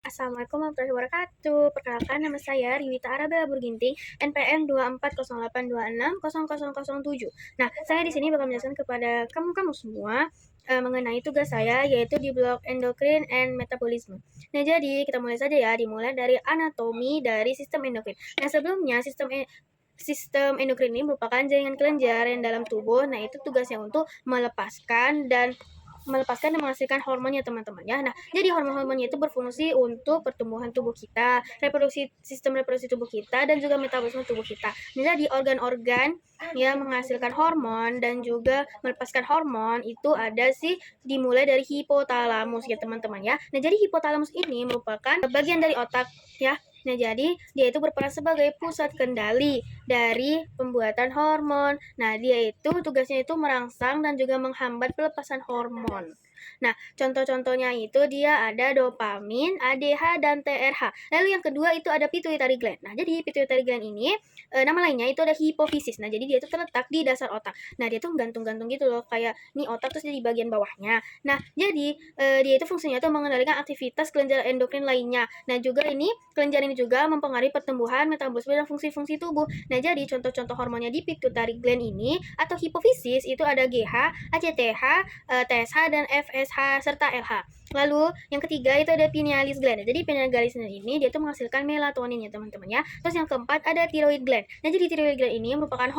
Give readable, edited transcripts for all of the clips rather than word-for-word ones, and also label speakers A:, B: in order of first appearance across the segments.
A: Assalamualaikum warahmatullahi wabarakatuh. Perkenalkan nama saya Riwita Arabella Burginting, NPM 2408260007. Nah, saya di sini bakal menjelaskan kepada kamu semua mengenai tugas saya yaitu di blok endokrin and metabolisme. Nah, jadi kita mulai saja ya, dimulai dari anatomi dari sistem endokrin. Nah, sebelumnya sistem endokrin ini merupakan jaringan kelenjar yang dalam tubuh. Nah, itu tugasnya untuk melepaskan dan menghasilkan hormonnya teman-teman ya. Nah, jadi hormon-hormonnya itu berfungsi untuk pertumbuhan tubuh kita, sistem reproduksi tubuh kita dan juga metabolisme tubuh kita. Nah, jadi organ-organ yang menghasilkan hormon dan juga melepaskan hormon itu ada sih dimulai dari hipotalamus ya teman-teman ya. Nah, jadi hipotalamus ini merupakan bagian dari otak ya. Nah, jadi dia itu berperan sebagai pusat kendali dari pembuatan hormon. Nah, dia itu tugasnya itu merangsang dan juga menghambat pelepasan hormon. Nah, contoh-contohnya itu dia ada dopamin, ADH, dan TRH. Lalu yang kedua itu ada pituitary gland. Nah, jadi pituitary gland ini nama lainnya itu ada hipofisis. Nah, jadi dia itu terletak di dasar otak. Nah, dia tuh gantung-gantung gitu loh, kayak nih otak terus di bagian bawahnya. Nah, jadi dia itu fungsinya tuh mengendalikan aktivitas kelenjar endokrin lainnya. Nah, juga ini kelenjar ini juga mempengaruhi pertumbuhan, metabolisme, dan fungsi-fungsi tubuh. Nah, jadi contoh-contoh hormonnya di pituitary gland ini atau hipofisis itu ada GH, ACTH, TSH, dan FSH, serta LH. Lalu yang ketiga itu ada pinealis gland. Jadi pinealis gland ini dia tuh menghasilkan melatonin ya teman-teman ya. Terus yang keempat ada thyroid gland. Nah, jadi thyroid gland ini merupakan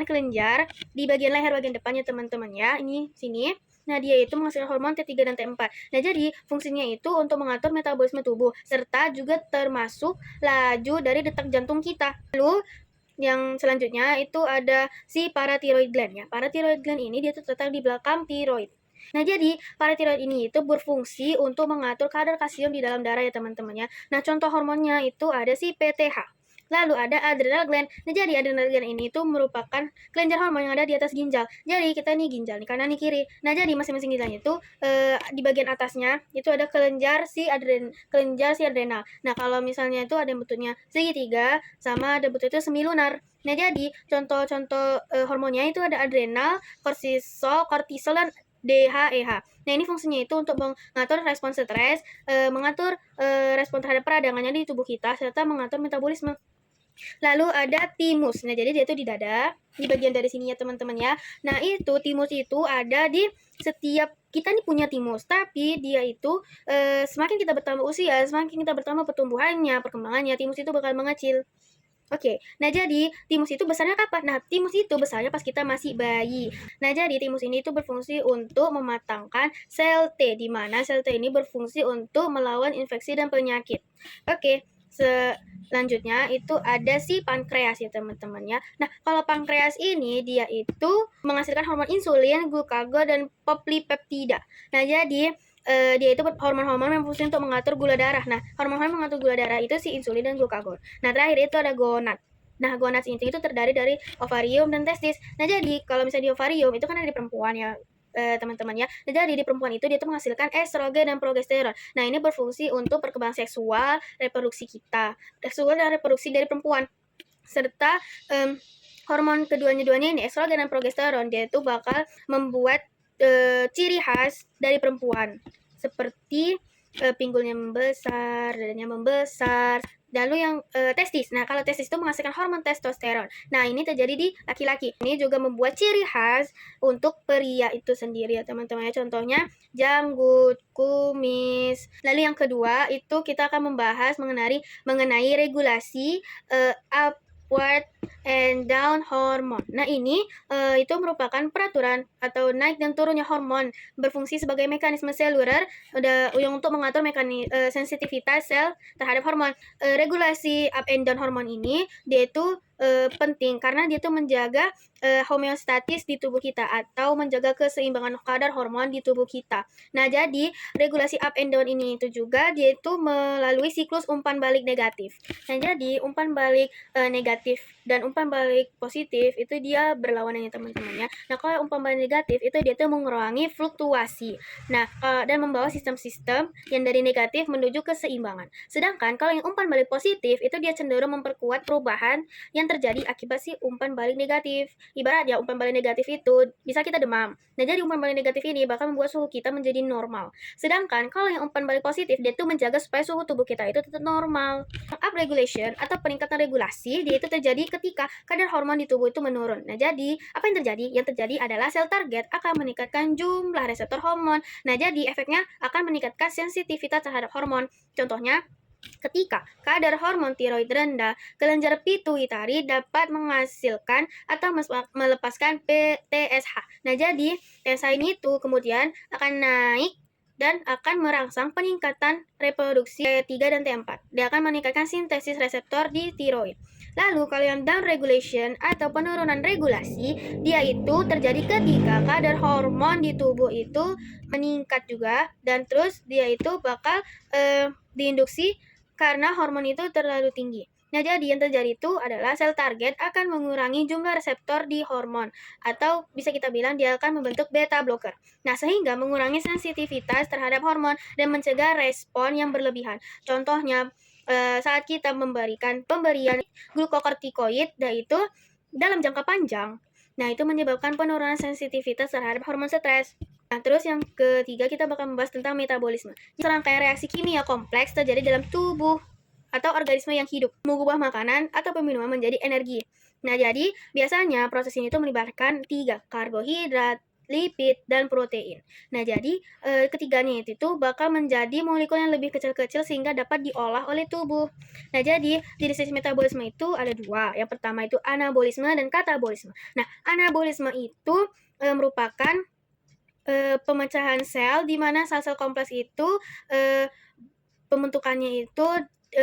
A: kelenjar di bagian leher bagian depannya teman-teman ya. Ini sini. Nah, dia itu menghasilkan hormon T3 dan T4. Nah, jadi fungsinya itu untuk mengatur metabolisme tubuh serta juga termasuk laju dari detak jantung kita. Lalu yang selanjutnya itu ada si parathyroid gland ya. Parathyroid gland ini dia terletak di belakang tiroid. Nah, jadi parathyroid ini itu berfungsi untuk mengatur kadar kalsium di dalam darah ya teman-teman ya. Nah, contoh hormonnya itu ada si PTH. Lalu ada adrenal gland. Nah, jadi adrenal gland ini itu merupakan kelenjar hormon yang ada di atas ginjal. Jadi kita nih ginjal nih kanan nih kiri. Nah, jadi masing-masing ginjalnya itu di bagian atasnya itu ada kelenjar si adrenal. Nah, kalau misalnya itu ada yang bentuknya segitiga sama ada bentuk itu semilunar. Nah, jadi contoh-contoh hormonnya itu ada adrenal, kortisol dan DHEH. Nah, ini fungsinya itu untuk mengatur respon stres, mengatur respon terhadap peradangannya di tubuh kita, serta mengatur metabolisme. Lalu ada timus. Nah, jadi dia itu di dada, di bagian dari sini ya teman-teman ya. Nah, itu timus itu ada di setiap kita nih punya timus, tapi dia itu semakin kita bertambah usia, semakin kita bertambah pertumbuhannya, perkembangannya, timus itu bakal mengecil. Oke, nah jadi timus itu besarnya kapan? Nah, timus itu besarnya pas kita masih bayi. Nah, jadi timus ini itu berfungsi untuk mematangkan sel T, di mana sel T ini berfungsi untuk melawan infeksi dan penyakit. Oke, selanjutnya itu ada si pankreas ya teman-teman ya. Nah, kalau pankreas ini dia itu menghasilkan hormon insulin, glukagon, dan poplipeptida. Nah, jadi dia itu hormon-hormon yang berfungsi untuk mengatur gula darah. Nah, hormon-hormon mengatur gula darah itu si insulin dan glukagon. Nah, terakhir itu ada gonad. Nah, gonad ini itu terdiri dari ovarium dan testis. Nah, jadi kalau misalnya di ovarium itu kan ada di perempuan ya, teman-teman ya. Nah, jadi di perempuan itu dia tuh menghasilkan estrogen dan progesteron. Nah, ini berfungsi untuk perkembangan seksual, reproduksi kita, seksual dan reproduksi dari perempuan. Serta hormon keduanya ini estrogen dan progesteron dia itu bakal membuat ciri khas dari perempuan seperti pinggulnya membesar, dadanya membesar. Lalu yang testis. Nah, kalau testis itu menghasilkan hormon testosteron. Nah, ini terjadi di laki-laki. Ini juga membuat ciri khas untuk pria itu sendiri ya teman-teman. Contohnya janggut, kumis. Lalu yang kedua itu kita akan membahas mengenai regulasi upward and down hormon. Nah, ini itu merupakan peraturan atau naik dan turunnya hormon berfungsi sebagai mekanisme seluler yang untuk mengatur sensitivitas sel terhadap hormon. Regulasi up and down hormon ini dia itu penting karena dia itu menjaga homeostatis di tubuh kita atau menjaga keseimbangan kadar hormon di tubuh kita. Nah, jadi regulasi up and down ini itu juga dia itu melalui siklus umpan balik negatif. Nah, jadi umpan balik negatif dan umpan balik positif itu dia berlawanan ya teman-teman ya. Nah, kalau umpan balik negatif itu dia tuh mengurangi fluktuasi. Nah, dan membawa sistem-sistem yang dari negatif menuju keseimbangan. Sedangkan kalau yang umpan balik positif itu dia cenderung memperkuat perubahan yang yang terjadi akibat si umpan balik negatif. Ibaratnya umpan balik negatif itu bisa kita demam. Nah, jadi umpan balik negatif ini bakal membuat suhu kita menjadi normal. Sedangkan kalau yang umpan balik positif, dia tuh menjaga supaya suhu tubuh kita itu tetap normal. Up regulation atau peningkatan regulasi, dia itu terjadi ketika kadar hormon di tubuh itu menurun. Nah, jadi apa yang terjadi? Yang terjadi adalah sel target akan meningkatkan jumlah reseptor hormon. Nah, jadi efeknya akan meningkatkan sensitivitas terhadap hormon. Contohnya, ketika kadar hormon tiroid rendah, kelenjar pituitari dapat menghasilkan atau melepaskan TSH. Nah, jadi TSH ini itu kemudian akan naik dan akan merangsang peningkatan reproduksi T3 dan T4. Dia akan meningkatkan sintesis reseptor di tiroid. Lalu kalau yang down regulation atau penurunan regulasi, dia itu terjadi ketika kadar hormon di tubuh itu meningkat juga, dan terus dia itu bakal diinduksi karena hormon itu terlalu tinggi. Nah, jadi yang terjadi itu adalah sel target akan mengurangi jumlah reseptor di hormon, atau bisa kita bilang dia akan membentuk beta blocker. Nah, sehingga mengurangi sensitivitas terhadap hormon dan mencegah respon yang berlebihan. Contohnya, saat kita memberikan pemberian glukokortikoid, yaitu dalam jangka panjang, nah itu menyebabkan penurunan sensitivitas terhadap hormon stres. Nah, terus yang ketiga kita bakal membahas tentang metabolisme. Serangkaian reaksi kimia kompleks terjadi dalam tubuh atau organisme yang hidup, mengubah makanan atau minuman menjadi energi. Nah, jadi biasanya proses ini tuh melibatkan 3, karbohidrat, lipid, dan protein. Nah, jadi ketiganya itu tuh bakal menjadi molekul yang lebih kecil-kecil sehingga dapat diolah oleh tubuh. Nah, jadi jenis metabolisme itu ada 2. Yang pertama itu anabolisme dan katabolisme. Nah, anabolisme itu merupakan pemecahan sel di mana sel-sel kompleks itu pembentukannya itu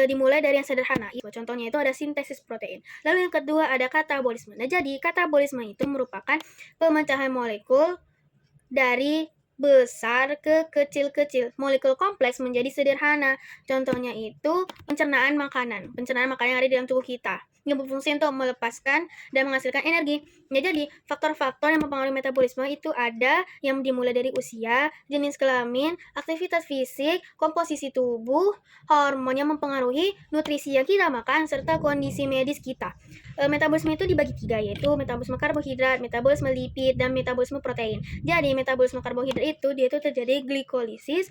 A: dimulai dari yang sederhana. Contohnya itu ada sintesis protein. Lalu yang kedua ada katabolisme. Nah, jadi katabolisme itu merupakan pemecahan molekul dari besar ke kecil-kecil. Molekul kompleks menjadi sederhana. Contohnya itu pencernaan makanan. Pencernaan makanan yang ada di dalam tubuh kita, yang berfungsi untuk melepaskan dan menghasilkan energi. Nah, jadi faktor-faktor yang mempengaruhi metabolisme itu ada yang dimulai dari usia, jenis kelamin, aktivitas fisik, komposisi tubuh, hormon yang mempengaruhi nutrisi yang kita makan, serta kondisi medis kita. Metabolisme itu dibagi 3, yaitu metabolisme karbohidrat, metabolisme lipid, dan metabolisme protein. Jadi metabolisme karbohidrat itu dia itu terjadi glikolisis,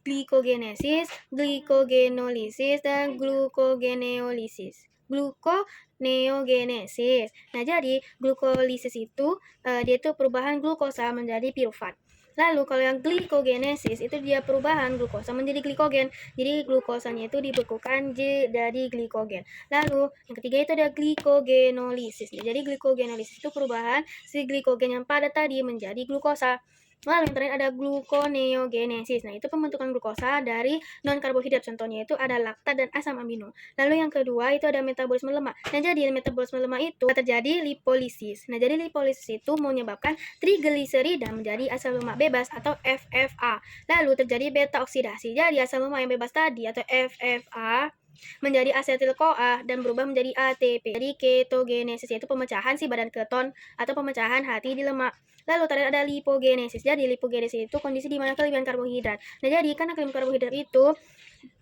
A: glikogenesis, glucogenolisis, dan glucogeneolisis. Gluconeogenesis. Nah, jadi glukolisis itu dia itu perubahan glukosa menjadi pirufat. Lalu kalau yang glikogenesis itu dia perubahan glukosa menjadi glikogen. Jadi glukosanya itu dibekukan jadi glikogen. Lalu yang ketiga itu ada glikogenolisis. Jadi glikogenolisis itu perubahan si glikogen yang padat tadi menjadi glukosa. Lalu yang terakhir ada gluconeogenesis. Nah, itu pembentukan glukosa dari non-karbohidrat. Contohnya itu ada laktat dan asam amino. Lalu yang kedua itu ada metabolisme lemak. Nah, jadi metabolisme lemak itu terjadi lipolisis. Nah, jadi lipolisis itu menyebabkan trigliserida menjadi asam lemak bebas atau FFA. Lalu terjadi beta oksidasi. Jadi asam lemak yang bebas tadi atau FFA menjadi asetil-CoA dan berubah menjadi ATP. Jadi ketogenesis yaitu pemecahan si badan keton atau pemecahan hati di lemak. Lalu terakhir ada lipogenesis. Jadi lipogenesis itu kondisi di mana kelebihan karbohidrat. Nah, jadi karena kelebihan karbohidrat itu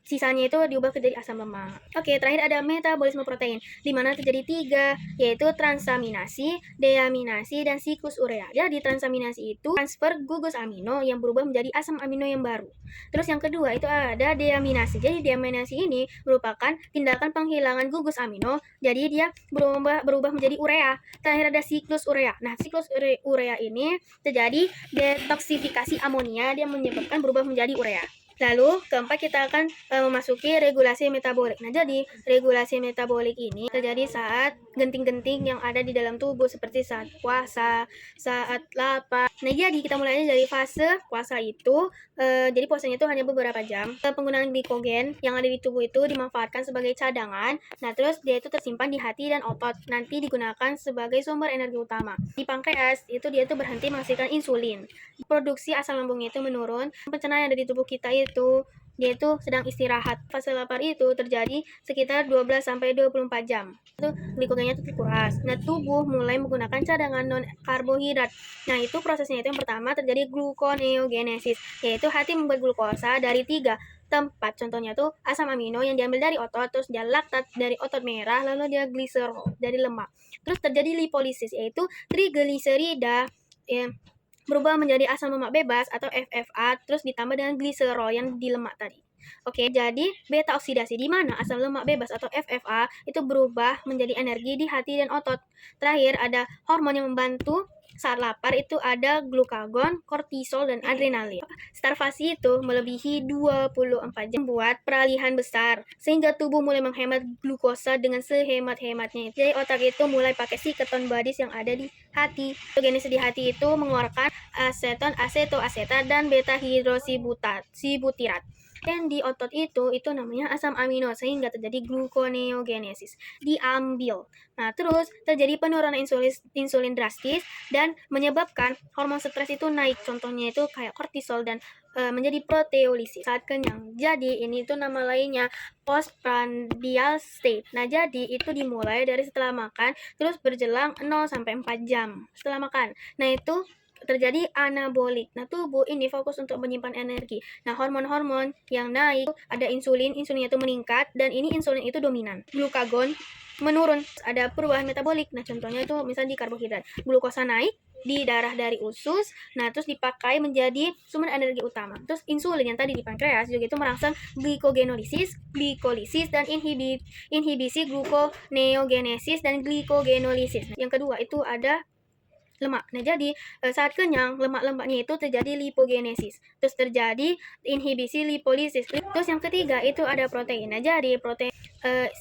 A: sisanya itu diubah menjadi asam lemak. Oke, terakhir ada metabolisme protein, di mana terjadi 3, yaitu transaminasi, deaminasi, dan siklus urea. Jadi transaminasi itu transfer gugus amino yang berubah menjadi asam amino yang baru. Terus yang kedua itu ada deaminasi. Jadi deaminasi ini merupakan tindakan penghilangan gugus amino, jadi dia berubah menjadi urea. Terakhir ada siklus urea. Nah, siklus urea ini terjadi detoksifikasi amonia, dia menyebabkan berubah menjadi urea. Lalu keempat kita akan memasuki regulasi metabolik. Nah, jadi regulasi metabolik ini terjadi saat genting-genting yang ada di dalam tubuh seperti saat puasa, saat lapar. Nah, jadi kita mulai dari fase puasa itu. Jadi puasanya itu hanya beberapa jam. Penggunaan glikogen yang ada di tubuh itu dimanfaatkan sebagai cadangan. Nah, terus dia itu tersimpan di hati dan otot. Nanti digunakan sebagai sumber energi utama. Di pankreas itu dia itu berhenti menghasilkan insulin. Produksi asam lambungnya itu menurun. Pencernaan yang ada di tubuh kita itu dia itu sedang istirahat. Fase lapar itu terjadi sekitar 12-24 jam. Itu glikogennya itu dikuras. Nah, tubuh mulai menggunakan cadangan non-karbohidrat. Nah, itu prosesnya itu yang pertama terjadi gluconeogenesis, yaitu hati membuat glukosa dari 3 tempat. Contohnya tuh asam amino yang diambil dari otot, terus dia laktat dari otot merah, lalu dia gliserol dari lemak. Terus terjadi lipolisis, yaitu trigliserida ya, berubah menjadi asam lemak bebas atau FFA, terus ditambah dengan gliserol yang di lemak tadi. Oke, jadi beta oksidasi di mana asam lemak bebas atau FFA itu berubah menjadi energi di hati dan otot. Terakhir ada hormon yang membantu saat lapar, itu ada glukagon, kortisol, dan adrenalin. Starvasi itu melebihi 24 jam buat peralihan besar, sehingga tubuh mulai menghemat glukosa dengan sehemat-hematnya. Jadi otak itu mulai pakai si keton badis yang ada di hati. Genesis di hati itu mengeluarkan aseton, asetoasetat, dan beta hidroksibutirat. Dan di otot itu namanya asam amino, sehingga terjadi gluconeogenesis. Diambil. Nah, terus terjadi penurunan insulin drastis dan menyebabkan hormon stres itu naik. Contohnya itu kayak kortisol dan menjadi proteolisis saat kenyang. Jadi ini itu nama lainnya postprandial state. Nah, jadi itu dimulai dari setelah makan terus berjelang 0-4 jam setelah makan. Nah, itu terjadi anabolik. Nah, tubuh ini fokus untuk menyimpan energi. Nah, hormon-hormon yang naik ada insulinnya itu meningkat, dan ini insulin itu dominan. Glukagon menurun, ada perubahan metabolik. Nah, contohnya itu misalnya di karbohidrat. Glukosa naik di darah dari usus, nah terus dipakai menjadi sumber energi utama. Terus insulin yang tadi di pankreas juga itu merangsang glikogenolysis, glikolisis, dan inhibisi gluconeogenesis dan glikogenolysis. Yang kedua itu ada lemak. Nah, jadi saat kenyang, lemak-lemaknya itu terjadi lipogenesis. Terus terjadi inhibisi lipolisis. Terus yang ketiga itu ada protein. Nah, jadi protein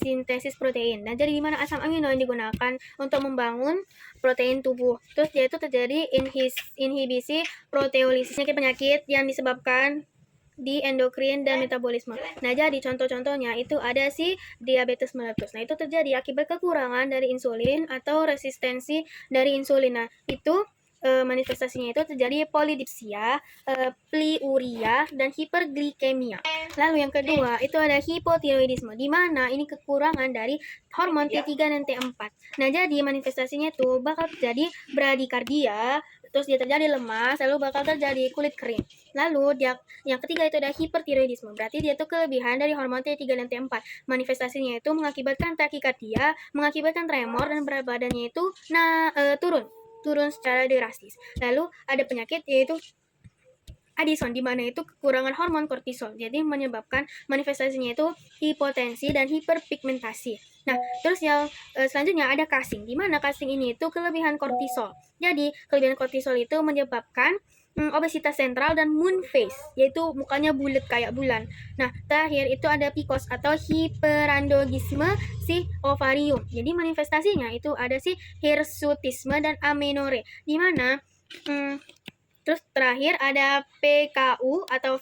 A: sintesis protein. Nah, jadi di mana asam amino yang digunakan untuk membangun protein tubuh. Terus dia itu terjadi inhibisi proteolisis. Penyakit yang disebabkan di endokrin dan metabolisme. Nah, jadi contoh-contohnya itu ada si diabetes mellitus. Nah, itu terjadi akibat kekurangan dari insulin atau resistensi dari insulin. Nah, itu manifestasinya itu terjadi polidipsia, pliuria, dan hiperglikemia. Lalu yang kedua itu ada hipotiroidisme, di mana ini kekurangan dari hormon T3 dan T4. Nah, jadi manifestasinya itu bakal terjadi bradikardia, terus dia terjadi lemas, lalu bakal terjadi kulit kering. Lalu yang ketiga itu ada hipertiroidisme, berarti dia tuh kelebihan dari hormon T3 dan T4. Manifestasinya itu mengakibatkan takikardia, mengakibatkan tremor, dan berat badannya itu turun secara drastis. Lalu ada penyakit yaitu Addison, di mana itu kekurangan hormon kortisol, jadi menyebabkan manifestasinya itu hipotensi dan hiperpigmentasi. Nah, terus yang selanjutnya ada casing, di mana casing ini itu kelebihan kortisol. Jadi kelebihan kortisol itu menyebabkan obesitas sentral dan moon face, yaitu mukanya bulat kayak bulan. Nah, terakhir itu ada PCOS atau hiperandrogisme si ovarium. Jadi manifestasinya itu ada si hirsutisme dan amenore, di mana terus terakhir ada PKU atau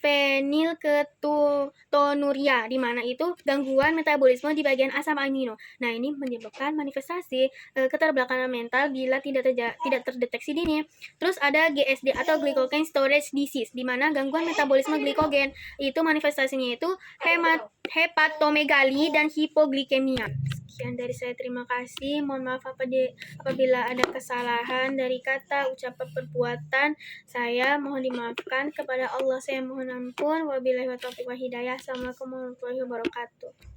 A: fenilketonuria, di mana itu gangguan metabolisme di bagian asam amino. Nah, ini menyebabkan manifestasi keterbelakangan mental bila tidak terdeteksi dini. Terus ada GSD atau glycogen storage disease, di mana gangguan metabolisme glikogen. Itu manifestasinya itu hepatomegali dan hipoglikemia. Sekian dari saya, terima kasih. Mohon maaf apabila ada kesalahan dari kata, ucapan, perbuatan saya, mohon dimaafkan. Kepada Allah saya mohon ampun. Wabillahi wa taufiq wa hidayah. Assalamualaikum warahmatullahi wabarakatuh.